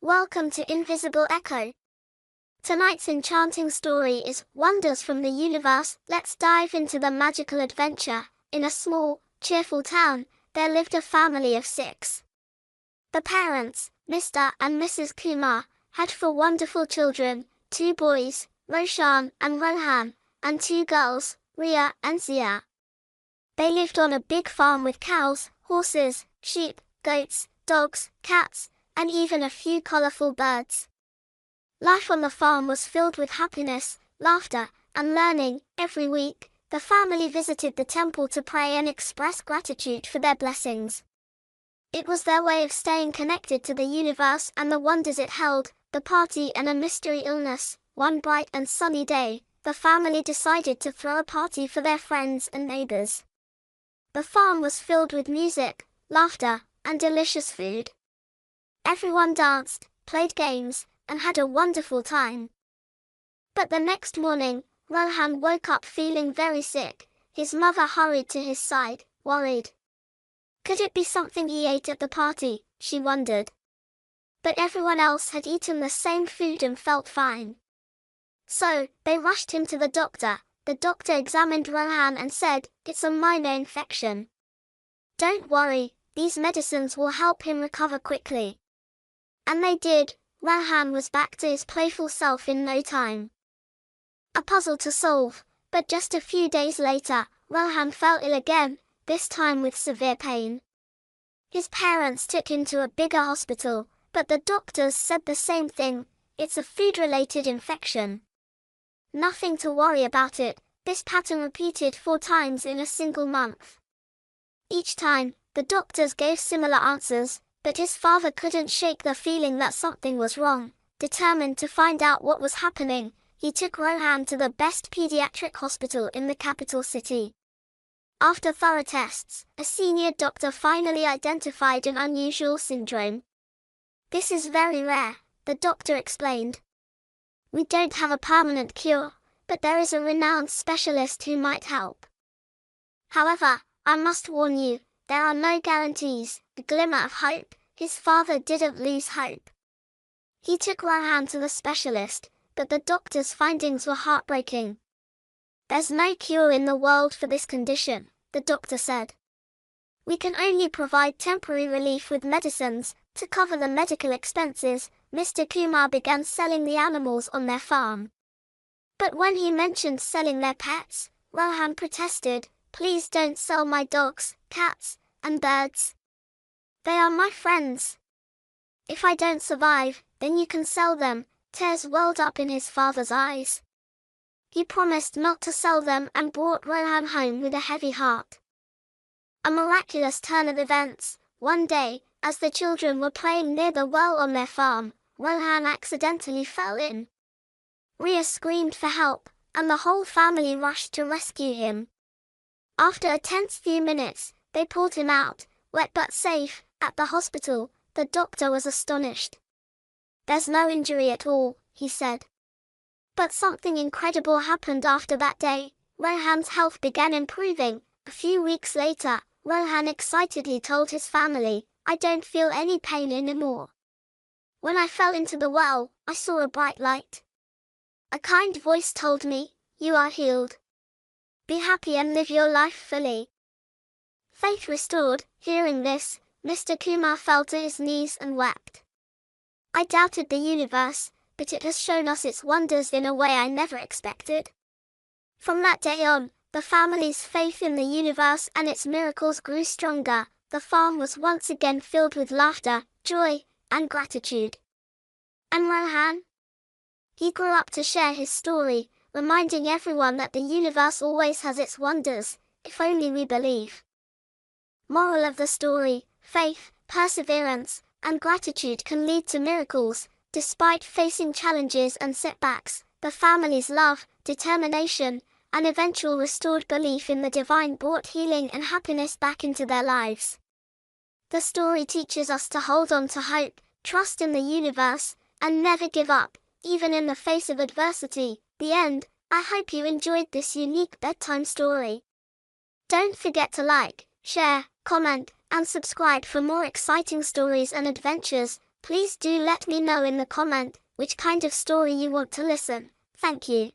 Welcome to Invisible Echo. Tonight's enchanting story is Wonders from the Universe. Let's dive into the magical adventure. In a small, cheerful town, there lived a family of 6. The parents, Mr. and Mrs. Kumar, had 4 wonderful children, 2 boys, Roshan and Rohan, and 2 girls, Ria and Zia. They lived on a big farm with cows, horses, sheep, goats, dogs, cats, and even a few colorful birds. Life on the farm was filled with happiness, laughter, and learning. Every week, the family visited the temple to pray and express gratitude for their blessings. It was their way of staying connected to the universe and the wonders it held. The party and a mystery illness. One bright and sunny day, the family decided to throw a party for their friends and neighbors. The farm was filled with music, laughter, and delicious food. Everyone danced, played games, and had a wonderful time. But the next morning, Rohan woke up feeling very sick. His mother hurried to his side, worried. Could it be something he ate at the party, she wondered. But everyone else had eaten the same food and felt fine. So, they rushed him to the doctor. The doctor examined Rohan and said, "It's a minor infection. Don't worry, these medicines will help him recover quickly." And they did. Rohan was back to his playful self in no time. A puzzle to solve, but just a few days later, Rohan fell ill again, this time with severe pain. His parents took him to a bigger hospital, but the doctors said the same thing: it's a food-related infection. Nothing to worry about it. This pattern repeated 4 times in a single month. Each time, the doctors gave similar answers, but his father couldn't shake the feeling that something was wrong. Determined to find out what was happening, he took Rohan to the best pediatric hospital in the capital city. After thorough tests, a senior doctor finally identified an unusual syndrome. "This is very rare," the doctor explained. "We don't have a permanent cure, but there is a renowned specialist who might help. However, I must warn you, there are no guarantees." A glimmer of hope. His father didn't lose hope. He took Rohan to the specialist, but the doctor's findings were heartbreaking. "There's no cure in the world for this condition," the doctor said. "We can only provide temporary relief with medicines." To cover the medical expenses, Mr. Kumar began selling the animals on their farm. But when he mentioned selling their pets, Rohan protested. "Please don't sell my dogs, cats, and birds. They are my friends. If I don't survive, then you can sell them." Tears welled up in his father's eyes. He promised not to sell them and brought Rohan home with a heavy heart. A miraculous turn of events. One day, as the children were playing near the well on their farm, Rohan accidentally fell in. Ria screamed for help, and the whole family rushed to rescue him. After a tense few minutes, they pulled him out, wet but safe. At the hospital, the doctor was astonished. "There's no injury at all," he said. But something incredible happened after that day. Rohan's health began improving. A few weeks later, Rohan excitedly told his family, "I don't feel any pain anymore. When I fell into the well, I saw a bright light. A kind voice told me, 'You are healed. Be happy and live your life fully.'" Faith restored. Hearing this, Mr. Kumar fell to his knees and wept. "I doubted the universe, but it has shown us its wonders in a way I never expected." From that day on, the family's faith in the universe and its miracles grew stronger. The farm was once again filled with laughter, joy, and gratitude. And Rohan? He grew up to share his story, reminding everyone that the universe always has its wonders, if only we believe. Moral of the story: faith, perseverance, and gratitude can lead to miracles. Despite facing challenges and setbacks, the family's love, determination, and eventual restored belief in the divine brought healing and happiness back into their lives. The story teaches us to hold on to hope, trust in the universe, and never give up, even in the face of adversity. The end. I hope you enjoyed this unique bedtime story. Don't forget to like, share, comment, and subscribe for more exciting stories and adventures. Please do let me know in the comment which kind of story you want to listen. Thank you.